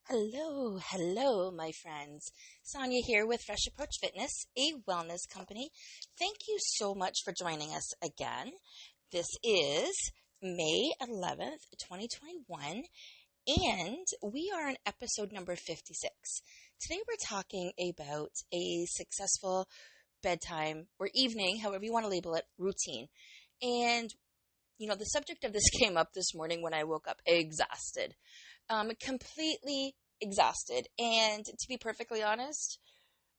Hello, my friends. Sonia here with Fresh Approach Fitness, a wellness company. Thank you so much for joining us again. This is May 11th, 2021, and we are on episode number 56. Today we're talking about a successful bedtime or evening, however you want to label it, routine. And the subject of this came up this morning when I woke up exhausted, completely exhausted. And to be perfectly honest,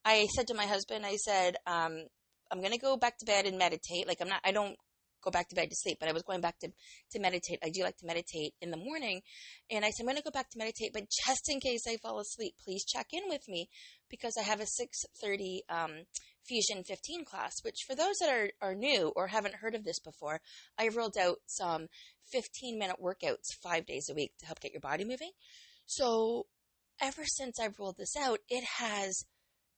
I said to my husband, I said, I'm going to go back to bed and meditate. I don't go back to bed to sleep, but I was going back to meditate. I do like to meditate in the morning. And I said, I'm going to go back to meditate, but just in case I fall asleep, please check in with me because I have a 6:30 Fusion 15 class, which for those that are new or haven't heard of this before, I rolled out some 15-minute workouts 5 days a week to help get your body moving. So ever since I've rolled this out, it has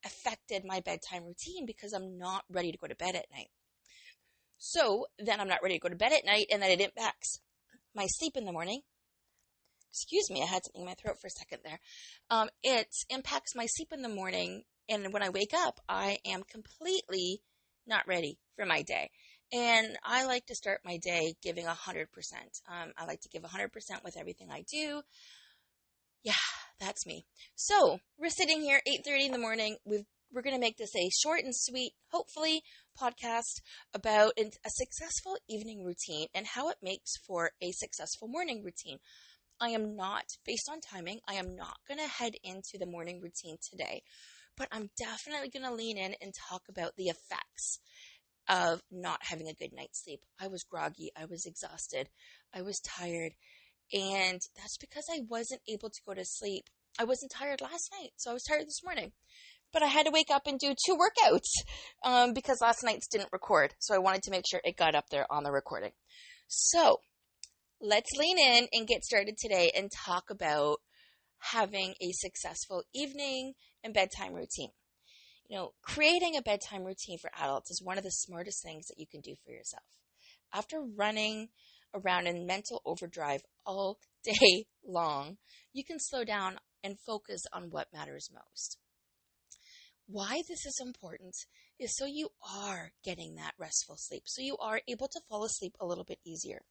affected my bedtime routine because I'm not ready to go to bed at night. So then I'm not ready to go to bed at night, and then it impacts my sleep in the morning. Excuse me, I had something in my throat for a second there. It impacts my sleep in the morning, and when I wake up, I am completely not ready for my day. And I like to start my day giving 100%. I like to give 100% with everything I do. Yeah, that's me. So we're sitting here 8:30 in the morning. We're going to make this a short and sweet, hopefully, podcast about a successful evening routine and how it makes for a successful morning routine. I am not, based on timing, I am not going to head into the morning routine today, but I'm definitely going to lean in and talk about the effects of not having a good night's sleep. I was groggy. I was exhausted. I was tired. And that's because I wasn't able to go to sleep. I wasn't tired last night, so I was tired this morning. But I had to wake up and do 2 workouts because last night's didn't record. So I wanted to make sure it got up there on the recording. So let's lean in and get started today and talk about having a successful evening and bedtime routine. Creating a bedtime routine for adults is one of the smartest things that you can do for yourself. After running around in mental overdrive all day long, you can slow down and focus on what matters most. Why this is important is so you are getting that restful sleep, so you are able to fall asleep a little bit easier.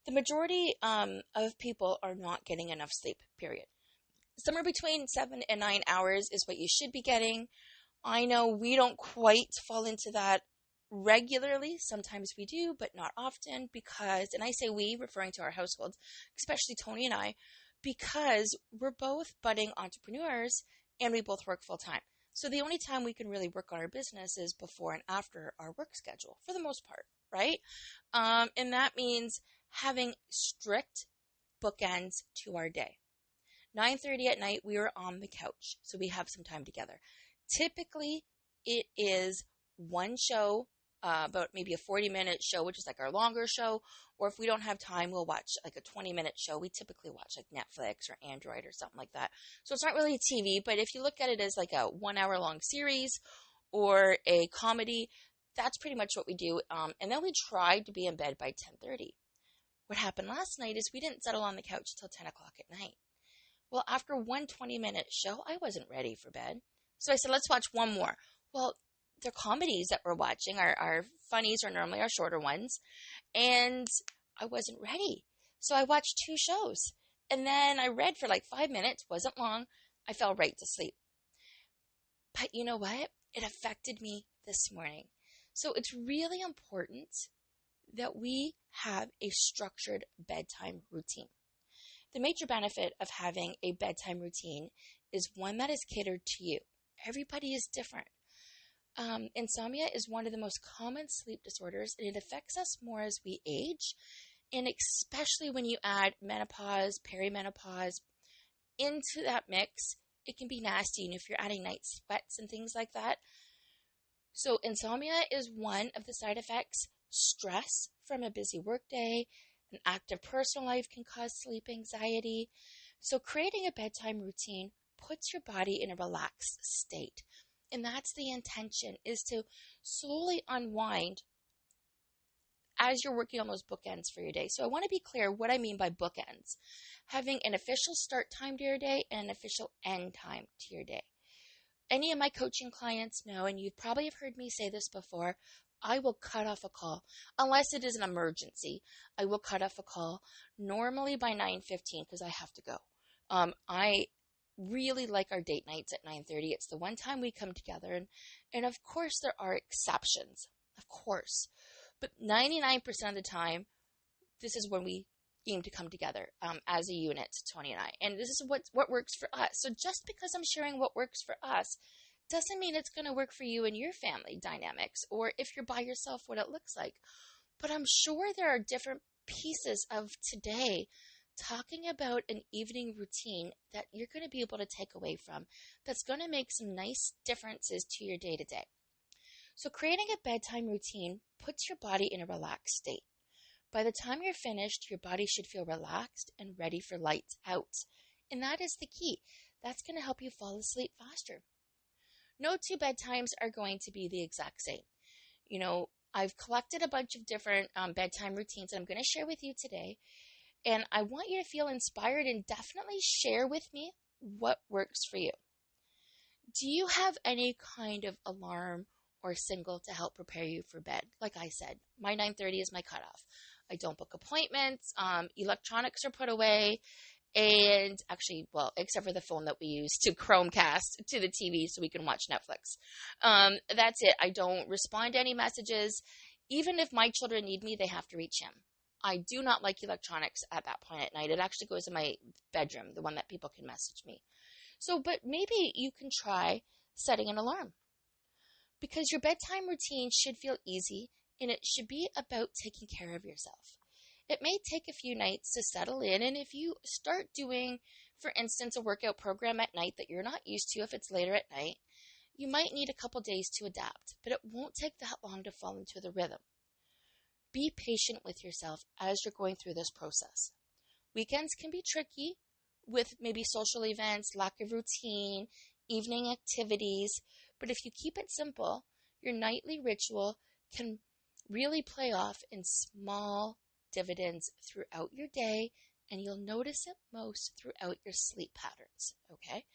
The majority of people are not getting enough sleep, period. Somewhere between 7 and 9 hours is what you should be getting. I know we don't quite fall into that regularly. Sometimes we do, but not often because, and I say we, referring to our households, especially Tony and I, because we're both budding entrepreneurs and we both work full time. So the only time we can really work on our business is before and after our work schedule, for the most part, right? And that means having strict bookends to our day. 9:30 at night, we are on the couch, so we have some time together. Typically, it is one show, about maybe a 40-minute show, which is like our longer show, or if we don't have time, we'll watch like a 20-minute show. We typically watch like Netflix or Android or something like that. So it's not really a TV, but if you look at it as like a 1 hour long series or a comedy, that's pretty much what we do. And then we try to be in bed by 10:30. What happened last night is we didn't settle on the couch until 10 o'clock at night. Well, after one 20-minute show, I wasn't ready for bed. So I said, let's watch one more. Well, the comedies that we're watching, our funnies are normally our shorter ones, and I wasn't ready. So I watched 2 shows, and then I read for like 5 minutes, wasn't long. I fell right to sleep. But you know what? It affected me this morning. So it's really important that we have a structured bedtime routine. The major benefit of having a bedtime routine is one that is catered to you. Everybody is different. Insomnia is one of the most common sleep disorders, and it affects us more as we age, and especially when you add menopause, perimenopause into that mix, it can be nasty, and if you're adding night sweats and things like that. So insomnia is one of the side effects. Stress from a busy workday, an active personal life can cause sleep anxiety. So creating a bedtime routine puts your body in a relaxed state. And that's the intention, is to slowly unwind as you're working on those bookends for your day. So I want to be clear what I mean by bookends. Having an official start time to your day and an official end time to your day. Any of my coaching clients know, and you probably have heard me say this before, I will cut off a call unless it is an emergency. I will cut off a call normally by 9:15 because I have to go. I really like our date nights at 9:30. It's the one time we come together, and of course there are exceptions, of course, but 99% of the time, this is when we aim to come together as a unit, Tony and I. And this is what works for us. So just because I'm sharing what works for us doesn't mean it's going to work for you and your family dynamics, or if you're by yourself, what it looks like. But I'm sure there are different pieces of today talking about an evening routine that you're going to be able to take away from that's going to make some nice differences to your day-to-day. So creating a bedtime routine puts your body in a relaxed state. By the time you're finished, your body should feel relaxed and ready for lights out. And that is the key. That's going to help you fall asleep faster. No two bedtimes are going to be the exact same. You know, I've collected a bunch of different bedtime routines that I'm going to share with you today. And I want you to feel inspired and definitely share with me what works for you. Do you have any kind of alarm or signal to help prepare you for bed? Like I said, my 9:30 is my cutoff. I don't book appointments. Electronics are put away. And actually, well, except for the phone that we use to Chromecast to the TV so we can watch Netflix. That's it. I don't respond to any messages. Even if my children need me, they have to reach him. I do not like electronics at that point at night. It actually goes in my bedroom, the one that people can message me. So, but maybe you can try setting an alarm. Because your bedtime routine should feel easy, and it should be about taking care of yourself. It may take a few nights to settle in, and if you start doing, for instance, a workout program at night that you're not used to if it's later at night, you might need a couple days to adapt, but it won't take that long to fall into the rhythm. Be patient with yourself as you're going through this process. Weekends can be tricky with maybe social events, lack of routine, evening activities, but if you keep it simple, your nightly ritual can really play off in small dividends throughout your day, and you'll notice it most throughout your sleep patterns, okay?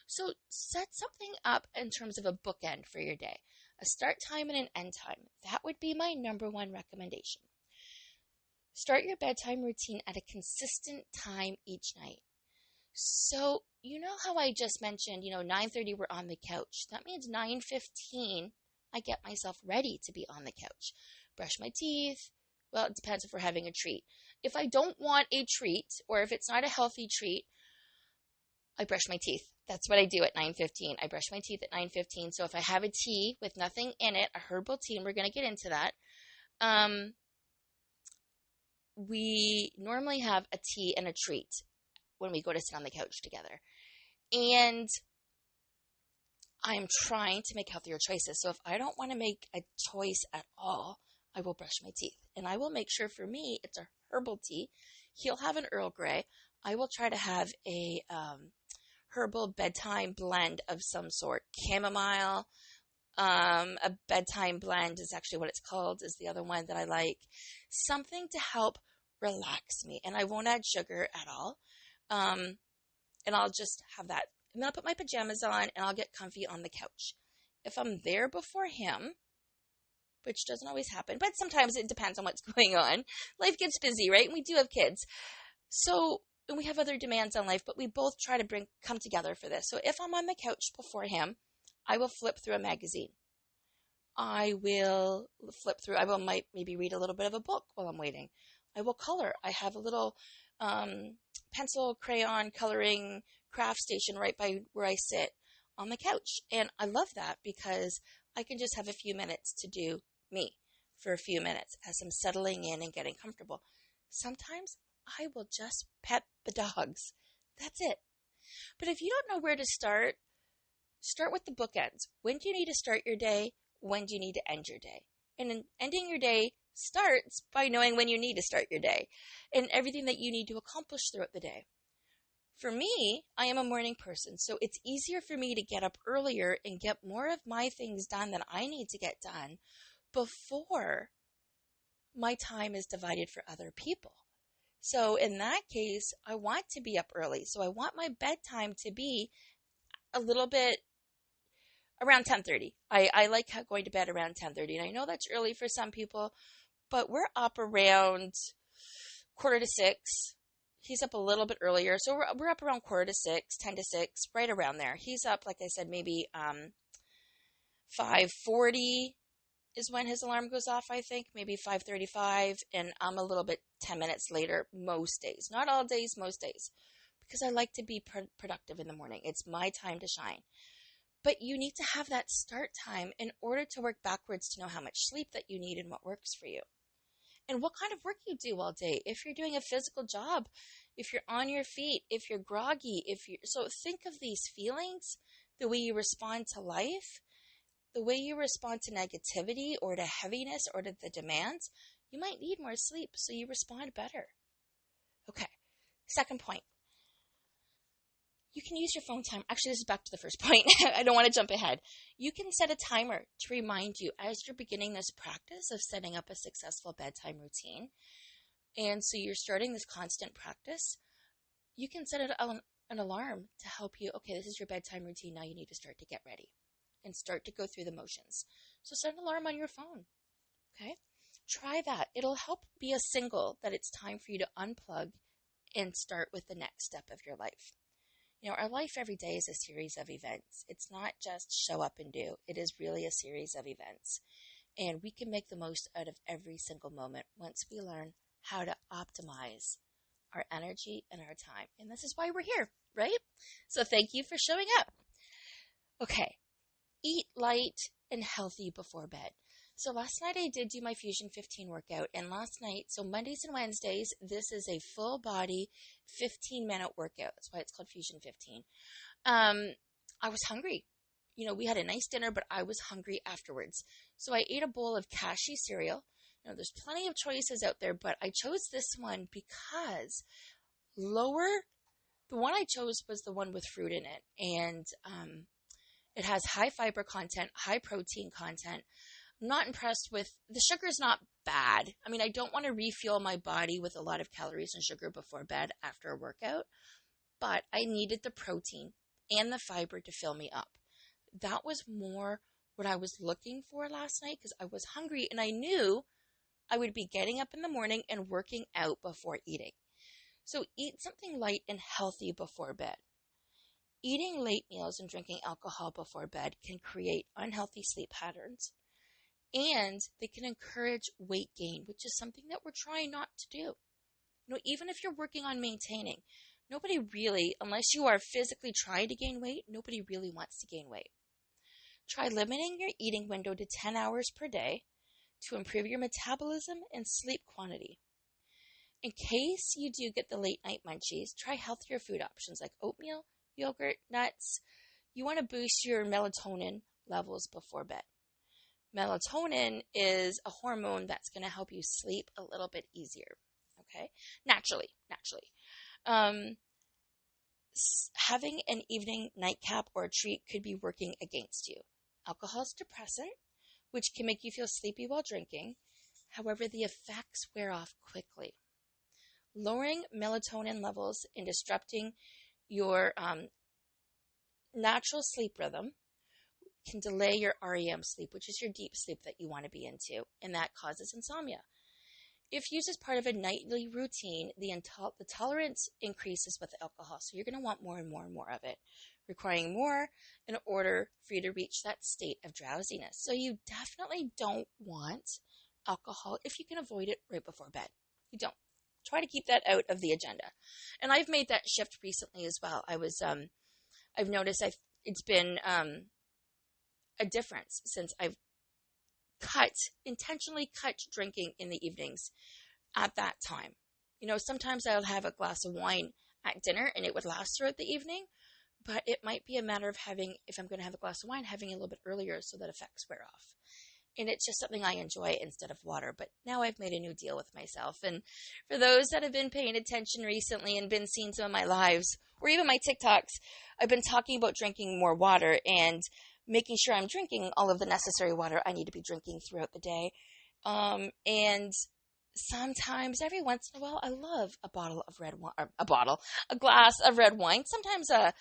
So set something up in terms of a bookend for your day, a start time and an end time. That would be my number one recommendation. Start your bedtime routine at a consistent time each night. So, you know how I just mentioned, 9:30 we're on the couch. That means 9:15 I get myself ready to be on the couch. Brush my teeth. Well, it depends if we're having a treat. If I don't want a treat, or if it's not a healthy treat, I brush my teeth. That's what I do at 9:15. I brush my teeth at 9:15. So if I have a tea with nothing in it, a herbal tea, and we're going to get into that, we normally have a tea and a treat when we go to sit on the couch together. And I'm trying to make healthier choices. So if I don't want to make a choice at all, I will brush my teeth. And I will make sure for me, it's a herbal tea. He'll have an Earl Grey. I will try to have a herbal bedtime blend of some sort. Chamomile, a bedtime blend is actually what it's called, is the other one that I like. Something to help relax me. And I won't add sugar at all. And I'll just have that. And then I'll put my pajamas on and I'll get comfy on the couch. If I'm there before him, which doesn't always happen, but sometimes it depends on what's going on. Life gets busy, right? And we do have kids. So, and we have other demands on life, but we both try to come together for this. So if I'm on the couch before him, I will flip through a magazine. I will maybe read a little bit of a book while I'm waiting. I will color. I have a little pencil, crayon, coloring craft station right by where I sit on the couch. And I love that because I can just have a few minutes to do me for a few minutes as I'm settling in and getting comfortable. Sometimes I will just pet the dogs. That's it. But if you don't know where to start with the bookends. When do you need to start your day? When do you need to end your day? And then ending your day starts by knowing when you need to start your day and everything that you need to accomplish throughout the day. For me, I am a morning person, so it's easier for me to get up earlier and get more of my things done that I need to get done before my time is divided for other people. So in that case, I want to be up early. So I want my bedtime to be a little bit around 10:30. I like going to bed around 10:30, and I know that's early for some people, but we're up around 5:45. He's up a little bit earlier, so we're up around 5:45, 10 to 6, right around there. He's up, like I said, maybe 5:40 is when his alarm goes off, I think, maybe 5:35, and I'm a little bit 10 minutes later most days. Not all days, most days, because I like to be productive in the morning. It's my time to shine. But you need to have that start time in order to work backwards to know how much sleep that you need and what works for you. And what kind of work you do all day. If you're doing a physical job, if you're on your feet, if you're groggy, so think of these feelings, the way you respond to life, the way you respond to negativity or to heaviness or to the demands. You might need more sleep so you respond better. Okay, second point. You can use your phone time. Actually, this is back to the first point. I don't want to jump ahead. You can set a timer to remind you as you're beginning this practice of setting up a successful bedtime routine. And so you're starting this constant practice. You can set an alarm to help you. Okay, this is your bedtime routine. Now you need to start to get ready and start to go through the motions. So set an alarm on your phone. Okay? Try that. It'll help be a signal that it's time for you to unplug and start with the next step of your life. You know, our life every day is a series of events. It's not just show up and do. It is really a series of events. And we can make the most out of every single moment once we learn how to optimize our energy and our time. And this is why we're here, right? So thank you for showing up. Okay. Eat light and healthy before bed. So last night I did do my Fusion 15 workout, and last night, so Mondays and Wednesdays, this is a full body 15-minute workout. That's why it's called Fusion 15. I was hungry. You know, we had a nice dinner, but I was hungry afterwards. So I ate a bowl of cashew cereal. You know, there's plenty of choices out there, but I chose this one because the one I chose was the one with fruit in it, and it has high fiber content, high protein content. I'm not impressed with, the sugar's not bad. I mean, I don't want to refuel my body with a lot of calories and sugar before bed after a workout, but I needed the protein and the fiber to fill me up. That was more what I was looking for last night because I was hungry and I knew I would be getting up in the morning and working out before eating. So eat something light and healthy before bed. Eating late meals and drinking alcohol before bed can create unhealthy sleep patterns. And they can encourage weight gain, which is something that we're trying not to do. You know, even if you're working on maintaining, nobody really, unless you are physically trying to gain weight, nobody really wants to gain weight. Try limiting your eating window to 10 hours per day to improve your metabolism and sleep quantity. In case you do get the late night munchies, try healthier food options like oatmeal, yogurt, nuts. You want to boost your melatonin levels before bed. Melatonin is a hormone that's going to help you sleep a little bit easier, okay? Naturally. Having an evening nightcap or a treat could be working against you. Alcohol is depressant, which can make you feel sleepy while drinking. However, the effects wear off quickly. Lowering melatonin levels and disrupting your natural sleep rhythm can delay your REM sleep, which is your deep sleep that you want to be into, and that causes insomnia. If used as part of a nightly routine, the tolerance increases with alcohol, so you're going to want more and more and more of it, requiring more in order for you to reach that state of drowsiness. So you definitely don't want alcohol if you can avoid it right before bed. You don't. Try to keep that out of the agenda. And I've made that shift recently as well. I've noticed it's been a difference since I've intentionally cut drinking in the evenings at that time. You know, sometimes I'll have a glass of wine at dinner and it would last throughout the evening, but it might be a matter of if I'm going to have a glass of wine, having a little bit earlier so that effects wear off. And it's just something I enjoy instead of water. But now I've made a new deal with myself. And for those that have been paying attention recently and been seeing some of my lives or even my TikToks, I've been talking about drinking more water and making sure I'm drinking all of the necessary water I need to be drinking throughout the day. And sometimes every once in a while, I love a bottle of red wine, a glass of red wine. Sometimes a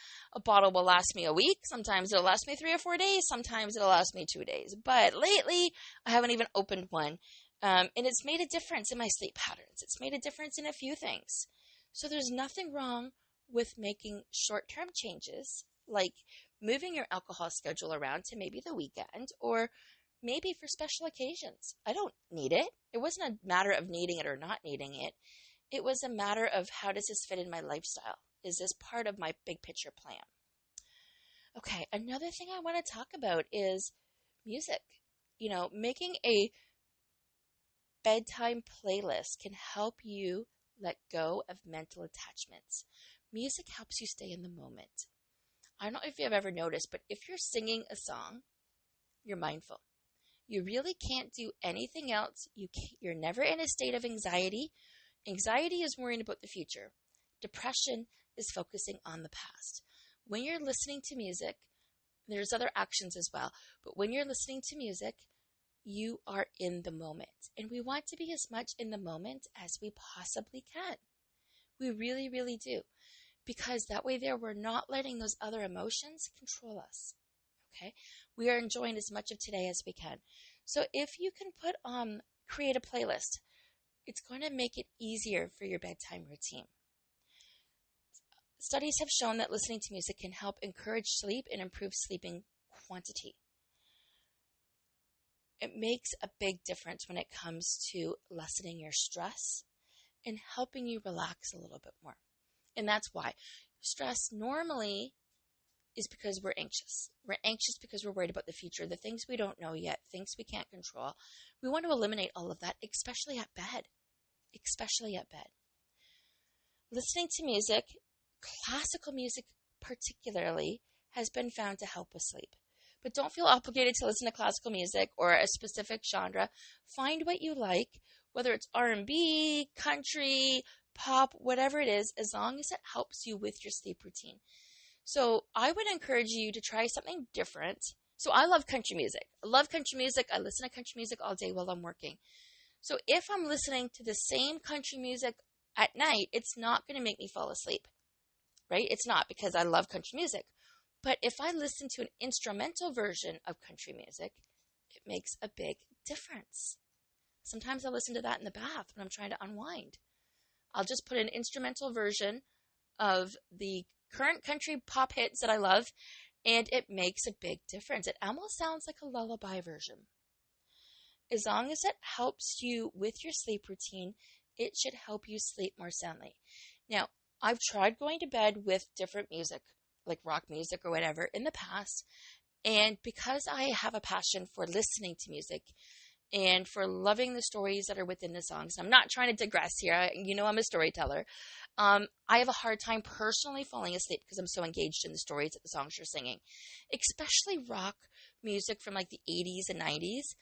bottle will last me a week. Sometimes it'll last me 3 or 4 days. Sometimes it'll last me 2 days. But lately, I haven't even opened one. And it's made a difference in my sleep patterns. It's made a difference in a few things. So there's nothing wrong with making short-term changes, like moving your alcohol schedule around to maybe the weekend or maybe for special occasions. I don't need it. It wasn't a matter of needing it or not needing it. It was a matter of how does this fit in my lifestyle? Is this part of my big picture plan? Okay, another thing I want to talk about is music. Making a bedtime playlist can help you let go of mental attachments. Music helps you stay in the moment. I don't know if you've ever noticed, but if you're singing a song, you're mindful. You really can't do anything else. You're never in a state of anxiety. Anxiety is worrying about the future. Depression is focusing on the past. When you're listening to music, there's other actions as well, but when you're listening to music, you are in the moment. And we want to be as much in the moment as we possibly can. We really, really do. Because that way we're not letting those other emotions control us. Okay? We are enjoying as much of today as we can. So if you can create a playlist, it's going to make it easier for your bedtime routine. Studies have shown that listening to music can help encourage sleep and improve sleeping quantity. It makes a big difference when it comes to lessening your stress and helping you relax a little bit more. And that's why stress normally is because we're anxious. We're anxious because we're worried about the future, the things we don't know yet, things we can't control. We want to eliminate all of that, especially at bed. Especially at bed. Listening to music, classical music particularly, has been found to help with sleep. But don't feel obligated to listen to classical music or a specific genre. Find what you like, whether it's R&B, country, pop, whatever it is, as long as it helps you with your sleep routine. So I would encourage you to try something different. So I love country music. I love country music. I listen to country music all day while I'm working. So if I'm listening to the same country music at night, it's not going to make me fall asleep, right? It's not, because I love country music. But if I listen to an instrumental version of country music, it makes a big difference. Sometimes I listen to that in the bath when I'm trying to unwind. I'll just put an instrumental version of the current country pop hits that I love, and it makes a big difference. It almost sounds like a lullaby version. As long as it helps you with your sleep routine, it should help you sleep more soundly. Now, I've tried going to bed with different music, like rock music or whatever, in the past, and because I have a passion for listening to music and for loving the stories that are within the songs, I'm not trying to digress here. I'm a storyteller. I have a hard time personally falling asleep because I'm so engaged in the stories that the songs are singing, especially rock music from like the 80s and 90s,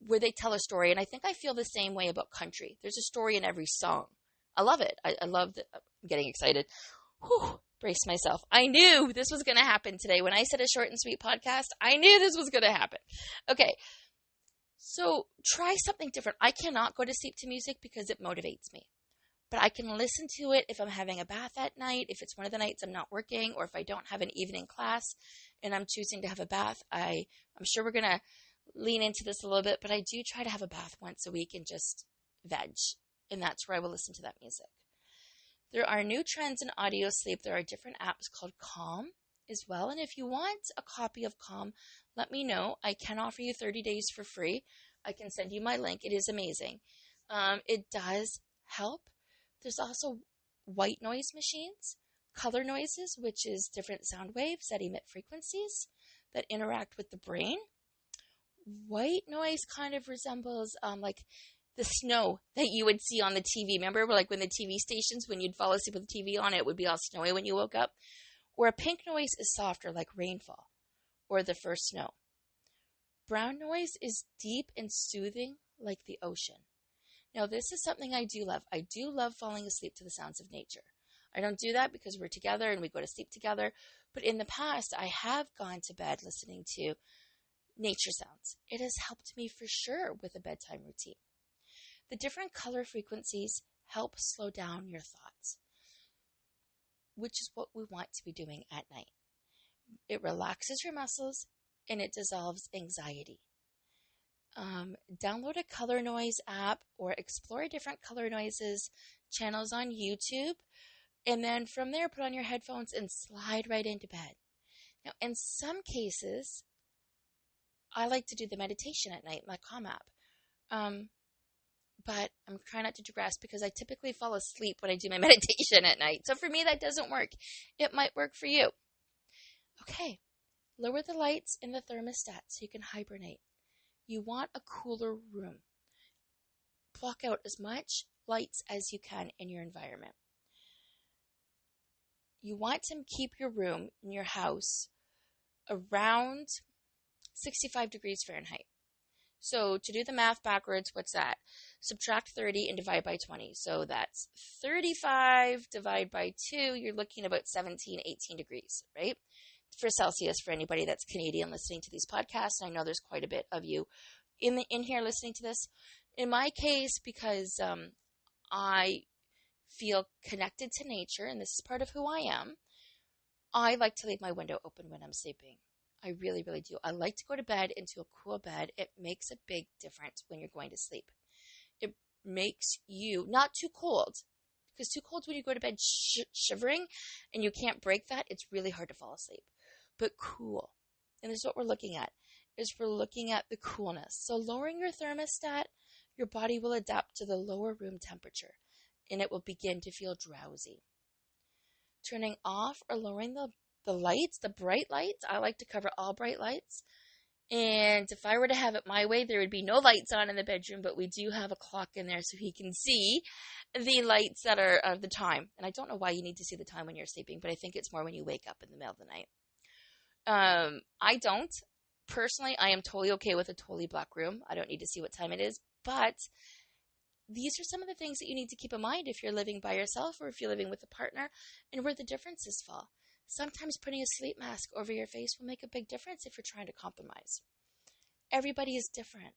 where they tell a story. And I think I feel the same way about country. There's a story in every song. I love it. I love that. I'm getting excited. Whew, brace myself. I knew this was going to happen today. When I said a short and sweet podcast, I knew this was going to happen. Okay. So try something different. I cannot go to sleep to music because it motivates me. But I can listen to it if I'm having a bath at night, if it's one of the nights I'm not working, or if I don't have an evening class and I'm choosing to have a bath. I'm sure we're going to lean into this a little bit, but I do try to have a bath once a week and just veg. And that's where I will listen to that music. There are new trends in audio sleep. There are different apps called Calm as well. And if you want a copy of Calm, let me know. I can offer you 30 days for free. I can send you my link. It is amazing. It does help. There's also white noise machines, color noises, which is different sound waves that emit frequencies that interact with the brain. White noise kind of resembles like the snow that you would see on the TV. Remember, like when the TV stations, when you'd fall asleep with the TV on, it would be all snowy when you woke up. Or a pink noise is softer, like rainfall or the first snow. Brown noise is deep and soothing, like the ocean. Now, this is something I do love. I do love falling asleep to the sounds of nature. I don't do that because we're together and we go to sleep together. But in the past, I have gone to bed listening to nature sounds. It has helped me for sure with a bedtime routine. The different color frequencies help slow down your thoughts, which is what we want to be doing at night. It relaxes your muscles and it dissolves anxiety. Download a color noise app or explore different color noises channels on YouTube, and then from there put on your headphones and slide right into bed. Now, in some cases, I like to do the meditation at night, my Calm app. But I'm trying not to digress because I typically fall asleep when I do my meditation at night. So for me, that doesn't work. It might work for you. Okay, lower the lights in the thermostat so you can hibernate. You want a cooler room. Block out as much lights as you can in your environment. You want to keep your room in your house around 65 degrees Fahrenheit. So to do the math backwards, what's that? Subtract 30 and divide by 20. So that's 35 divided by 2. You're looking about 17, 18 degrees, right? For Celsius, for anybody that's Canadian listening to these podcasts. I know there's quite a bit of you in here listening to this. In my case, because I feel connected to nature, and this is part of who I am, I like to leave my window open when I'm sleeping. I really, really do. I like to go to bed into a cool bed. It makes a big difference when you're going to sleep. It makes you not too cold, because too cold when you go to bed shivering and you can't break that, it's really hard to fall asleep. But cool. And this is what we're looking at, is we're looking at the coolness. So lowering your thermostat, your body will adapt to the lower room temperature, and it will begin to feel drowsy. Turning off or lowering the lights, the bright lights. I like to cover all bright lights. And if I were to have it my way, there would be no lights on in the bedroom, but we do have a clock in there so he can see the lights that are of the time. And I don't know why you need to see the time when you're sleeping, but I think it's more when you wake up in the middle of the night. I don't. Personally, I am totally okay with a totally black room. I don't need to see what time it is, but these are some of the things that you need to keep in mind if you're living by yourself or if you're living with a partner, and where the differences fall. Sometimes putting a sleep mask over your face will make a big difference if you're trying to compromise. Everybody is different,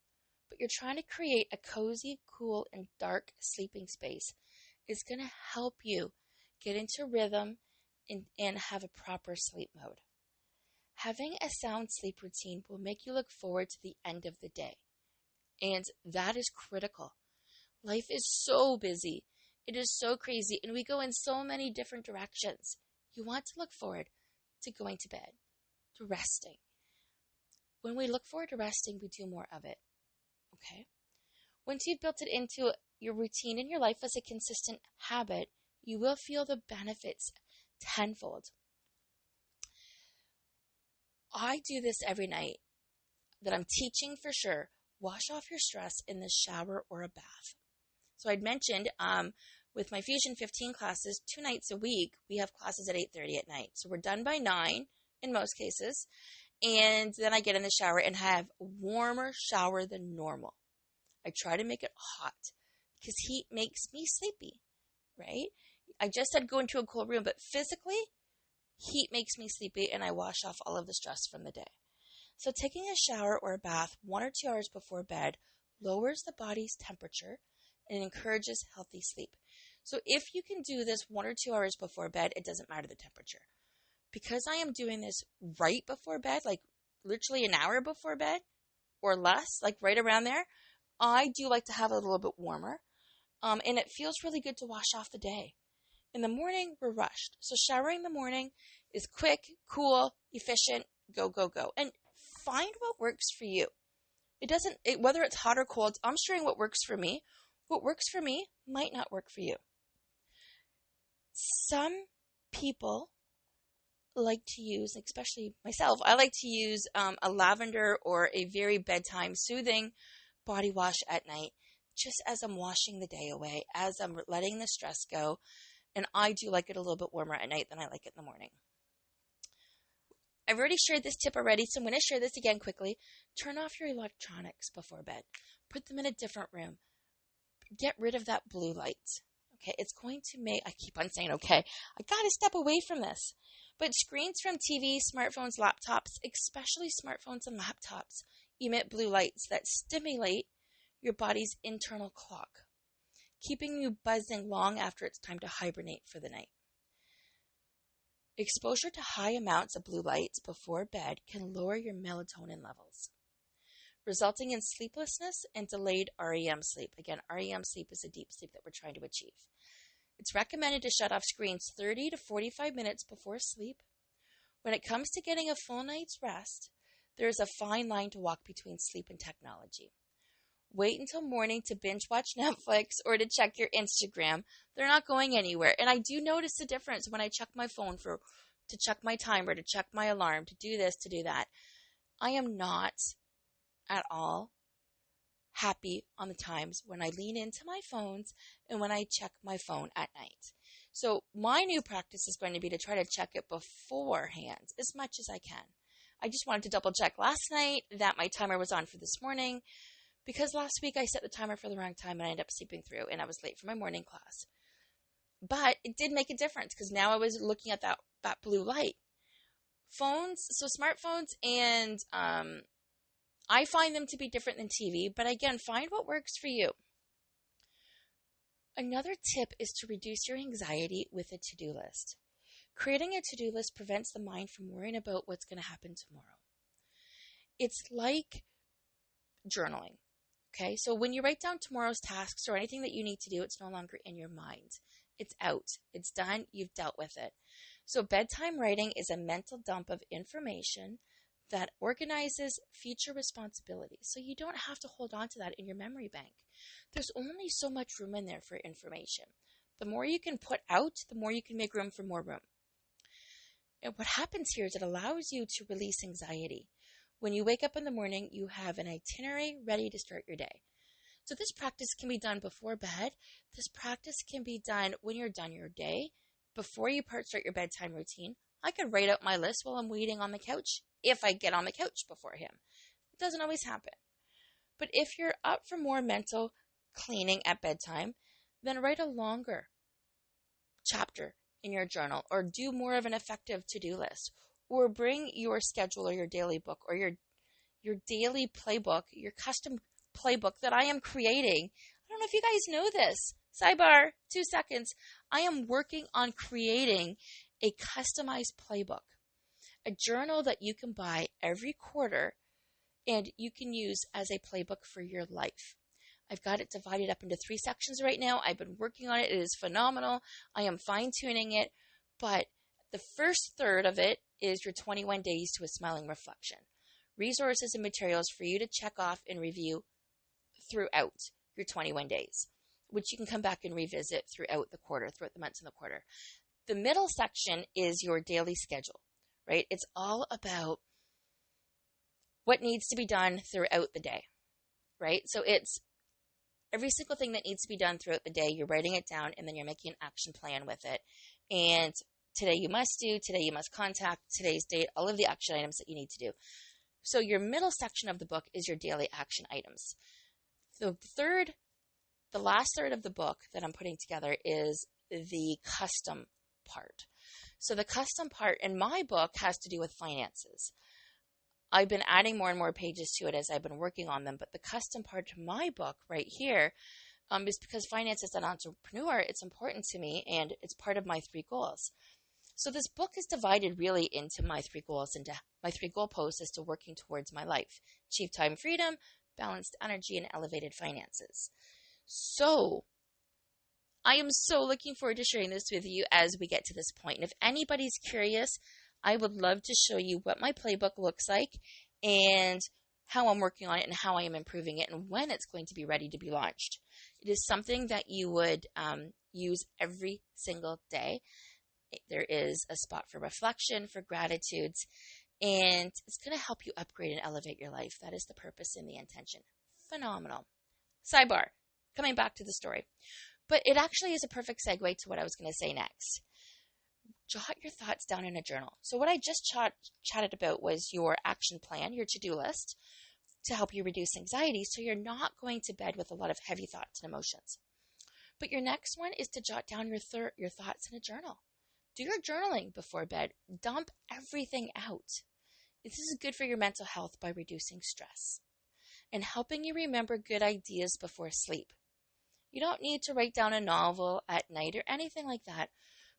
but you're trying to create a cozy, cool, and dark sleeping space is going to help you get into rhythm and have a proper sleep mode. Having a sound sleep routine will make you look forward to the end of the day, and that is critical. Life is so busy. It is so crazy, and we go in so many different directions. You want to look forward to going to bed, to resting. When we look forward to resting, we do more of it. Okay? Once you've built it into your routine in your life as a consistent habit, you will feel the benefits tenfold. I do this every night that I'm teaching for sure. Wash off your stress in the shower or a bath. So I'd mentioned with my Fusion 15 classes, 2 nights a week, we have classes at 8:30 at night. So we're done by 9 in most cases. And then I get in the shower and have a warmer shower than normal. I try to make it hot because heat makes me sleepy, right? I just said go into a cool room, but physically, heat makes me sleepy, and I wash off all of the stress from the day. So taking a shower or a bath 1 or 2 hours before bed lowers the body's temperature and encourages healthy sleep. So if you can do this 1 or 2 hours before bed, it doesn't matter the temperature. Because I am doing this right before bed, like literally an hour before bed or less, like right around there, I do like to have it a little bit warmer. And it feels really good to wash off the day. In the morning, we're rushed. So showering in the morning is quick, cool, efficient, go, go, go. And find what works for you. Whether it's hot or cold, I'm sharing what works for me. What works for me might not work for you. Some people like to use, especially myself, I like to use a lavender or a very bedtime soothing body wash at night, just as I'm washing the day away, as I'm letting the stress go. And I do like it a little bit warmer at night than I like it in the morning. I've already shared this tip already, so I'm going to share this again quickly. Turn off your electronics before bed. Put them in a different room. Get rid of that blue light. Okay, it's going to make, I keep on saying, okay, I got to step away from this. But screens from TV, smartphones, laptops, especially smartphones and laptops, emit blue lights that stimulate your body's internal clock, keeping you buzzing long after it's time to hibernate for the night. Exposure to high amounts of blue light before bed can lower your melatonin levels, resulting in sleeplessness and delayed REM sleep. Again, REM sleep is a deep sleep that we're trying to achieve. It's recommended to shut off screens 30 to 45 minutes before sleep. When it comes to getting a full night's rest, there is a fine line to walk between sleep and technology. Wait until morning to binge watch Netflix or to check your Instagram. They're not going anywhere. And I do notice a difference when I check my phone to check my timer, to check my alarm, to do this, to do that. I am not at all happy on the times when I lean into my phones and when I check my phone at night. So my new practice is going to be to try to check it beforehand as much as I can. I just wanted to double check last night that my timer was on for this morning, because last week I set the timer for the wrong time and I ended up sleeping through and I was late for my morning class. But it did make a difference because now I was looking at that blue light. Phones, so smartphones, and I find them to be different than TV, but again, find what works for you. Another tip is to reduce your anxiety with a to-do list. Creating a to-do list prevents the mind from worrying about what's going to happen tomorrow. It's like journaling. Okay, so when you write down tomorrow's tasks or anything that you need to do, it's no longer in your mind. It's out. It's done. You've dealt with it. So bedtime writing is a mental dump of information that organizes future responsibilities. So you don't have to hold on to that in your memory bank. There's only so much room in there for information. The more you can put out, the more you can make room for more room. And what happens here is it allows you to release anxiety. When you wake up in the morning, you have an itinerary ready to start your day. So this practice can be done before bed. This practice can be done when you're done your day, before you start your bedtime routine. I could write out my list while I'm waiting on the couch, if I get on the couch before him. It doesn't always happen. But if you're up for more mental cleaning at bedtime, then write a longer chapter in your journal, or do more of an effective to-do list, or bring your schedule or your daily book or your daily playbook, your custom playbook that I am creating. I don't know if you guys know this. Sidebar, 2 seconds. I am working on creating a customized playbook, a journal that you can buy every quarter and you can use as a playbook for your life. I've got it divided up into 3 sections right now. I've been working on it. It is phenomenal. I am fine-tuning it, but the first third of it is your 21 days to a smiling reflection. Resources and materials for you to check off and review throughout your 21 days, which you can come back and revisit throughout the quarter, throughout the months in the quarter. The middle section is your daily schedule, right? It's all about what needs to be done throughout the day, right? So it's every single thing that needs to be done throughout the day. You're writing it down and then you're making an action plan with it. And today you must do, today you must contact, today's date, all of the action items that you need to do. So your middle section of the book is your daily action items. The last third of the book that I'm putting together is the custom part. So the custom part in my book has to do with finances. I've been adding more and more pages to it as I've been working on them, but the custom part to my book right here is because finance as an entrepreneur, it's important to me and it's part of my 3 goals. So this book is divided really into my 3 goals, into my 3 goalposts as to working towards my life: achieve time freedom, balanced energy, and elevated finances. So I am so looking forward to sharing this with you as we get to this point. And if anybody's curious, I would love to show you what my playbook looks like and how I'm working on it and how I am improving it and when it's going to be ready to be launched. It is something that you would use every single day. There is a spot for reflection, for gratitudes, and it's going to help you upgrade and elevate your life. That is the purpose and the intention. Phenomenal. Sidebar, coming back to the story. But it actually is a perfect segue to what I was going to say next. Jot your thoughts down in a journal. So what I just chatted about was your action plan, your to-do list, to help you reduce anxiety so you're not going to bed with a lot of heavy thoughts and emotions. But your next one is to jot down your thoughts in a journal. Do your journaling before bed. Dump everything out. This is good for your mental health by reducing stress. and helping you remember good ideas before sleep. You don't need to write down a novel at night or anything like that,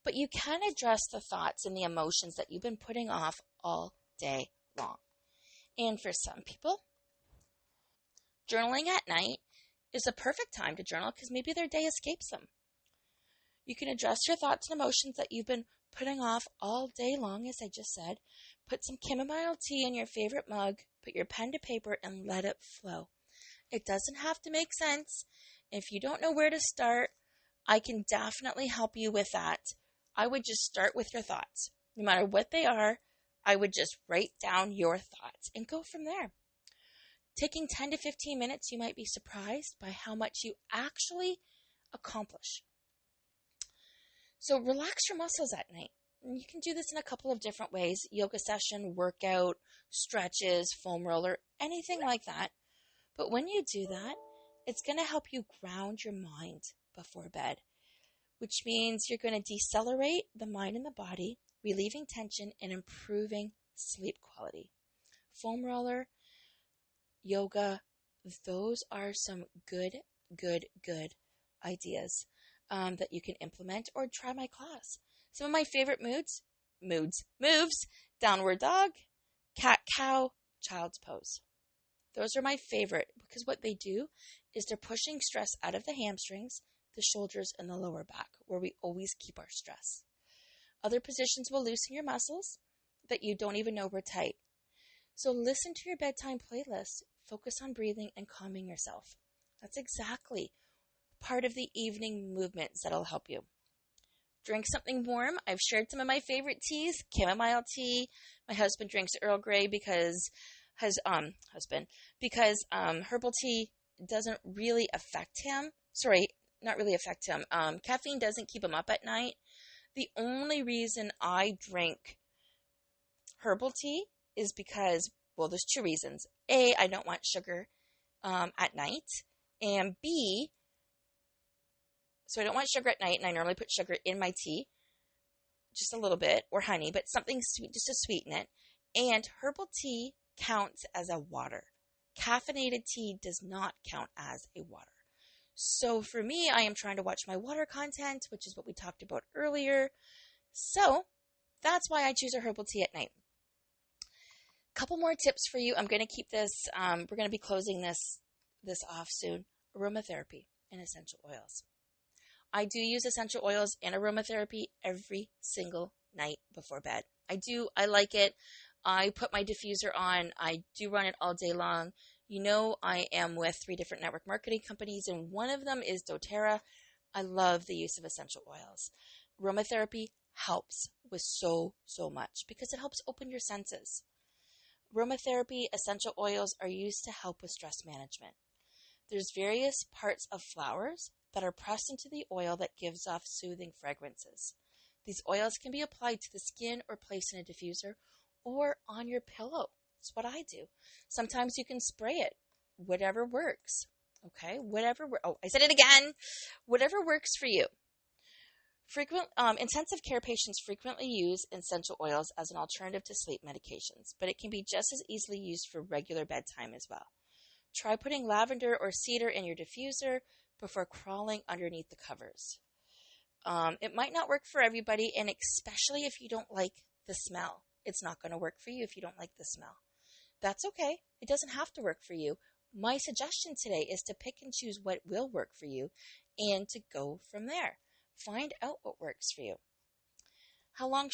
but you can address the thoughts and the emotions that you've been putting off all day long. And for some people, journaling at night is a perfect time to journal because maybe their day escapes them. You can address your thoughts and emotions that you've been putting off all day long, as I just said. Put some chamomile tea in your favorite mug, put your pen to paper, and let it flow. It doesn't have to make sense. If you don't know where to start, I can definitely help you with that. I would just start with your thoughts. No matter what they are, I would just write down your thoughts and go from there. Taking 10 to 15 minutes, you might be surprised by how much you actually accomplish. So relax your muscles at night. You can do this in a couple of different ways. Yoga session, workout, stretches, foam roller, anything like that. But when you do that, it's going to help you ground your mind before bed, which means you're going to decelerate the mind and the body, relieving tension and improving sleep quality. Foam roller, yoga, those are some good ideas that you can implement or try my class. Some of my favorite moves, downward dog, cat cow, child's pose. Those are my favorite because what they do is they're pushing stress out of the hamstrings, the shoulders, and the lower back, where we always keep our stress. Other positions will loosen your muscles that you don't even know were tight. So listen to your bedtime playlist. Focus on breathing and calming yourself. That's exactly part of the evening movements that'll help you. Drink something warm. I've shared some of my favorite teas. Chamomile tea. My husband drinks Earl Grey because herbal tea doesn't really affect him. Not really affect him. Caffeine doesn't keep him up at night. The only reason I drink herbal tea is because, well, there's two reasons. A, I don't want sugar at night. And B, so I don't want sugar at night, and I normally put sugar in my tea, just a little bit, or honey, but something sweet just to sweeten it. And herbal tea counts as a water. Caffeinated tea does not count as a water. So for me, I am trying to watch my water content, which is what we talked about earlier. So that's why I choose a herbal tea at night. Couple more tips for you. I'm going to keep this, we're going to be closing this off soon. Aromatherapy and essential oils. I do use essential oils and aromatherapy every single night before bed. I like it. I put my diffuser on. I do run it all day long. You know, I am with 3 different network marketing companies, and one of them is doTERRA. I love the use of essential oils. Aromatherapy helps with so much because it helps open your senses. Aromatherapy essential oils are used to help with stress management. There's various parts of flowers that are pressed into the oil that gives off soothing fragrances. These oils can be applied to the skin or placed in a diffuser or on your pillow. That's what I do. Sometimes you can spray it. Whatever works. Okay? I said it again. Whatever works for you. Intensive care patients frequently use essential oils as an alternative to sleep medications, but it can be just as easily used for regular bedtime as well. Try putting lavender or cedar in your diffuser before crawling underneath the covers. It might not work for everybody, and especially if you don't like the smell. It's not going to work for you if you don't like the smell. That's okay. It doesn't have to work for you. My suggestion today is to pick and choose what will work for you and to go from there. Find out what works for you. How long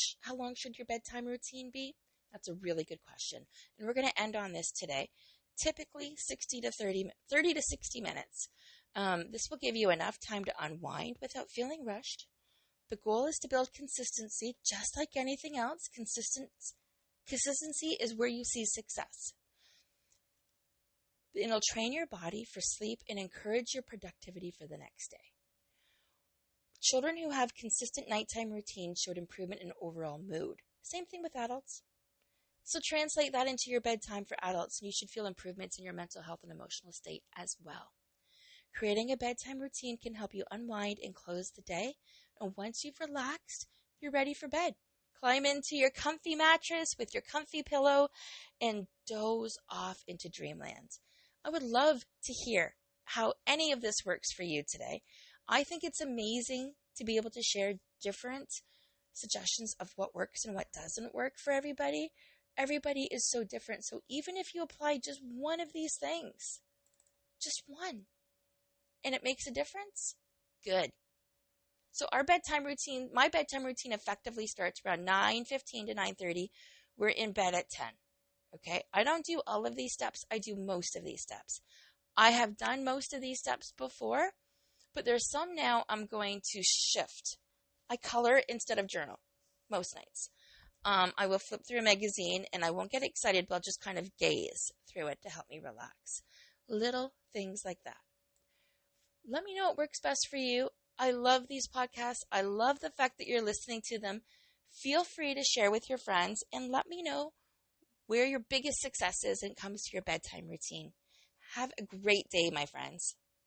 should your bedtime routine be? That's a really good question. And we're going to end on this today. Typically 30 to 60 minutes. This will give you enough time to unwind without feeling rushed. The goal is to build consistency, just like anything else. Consistency is where you see success. It'll train your body for sleep and encourage your productivity for the next day. Children who have consistent nighttime routines showed improvement in overall mood. Same thing with adults. So translate that into your bedtime for adults, and you should feel improvements in your mental health and emotional state as well. Creating a bedtime routine can help you unwind and close the day. And once you've relaxed, you're ready for bed. Climb into your comfy mattress with your comfy pillow and doze off into dreamland. I would love to hear how any of this works for you today. I think it's amazing to be able to share different suggestions of what works and what doesn't work for everybody. Everybody is so different. So even if you apply just one of these things, just one, and it makes a difference, good. So our bedtime routine, my bedtime routine effectively starts around 9:15 to 9:30. We're in bed at 10. Okay? I don't do all of these steps. I do most of these steps. I have done most of these steps before, but there's some now I'm going to shift. I color instead of journal most nights. I will flip through a magazine and I won't get excited, but I'll just kind of gaze through it to help me relax. Little things like that. Let me know what works best for you. I love these podcasts. I love the fact that you're listening to them. Feel free to share with your friends and let me know where your biggest success is when it comes to your bedtime routine. Have a great day, my friends.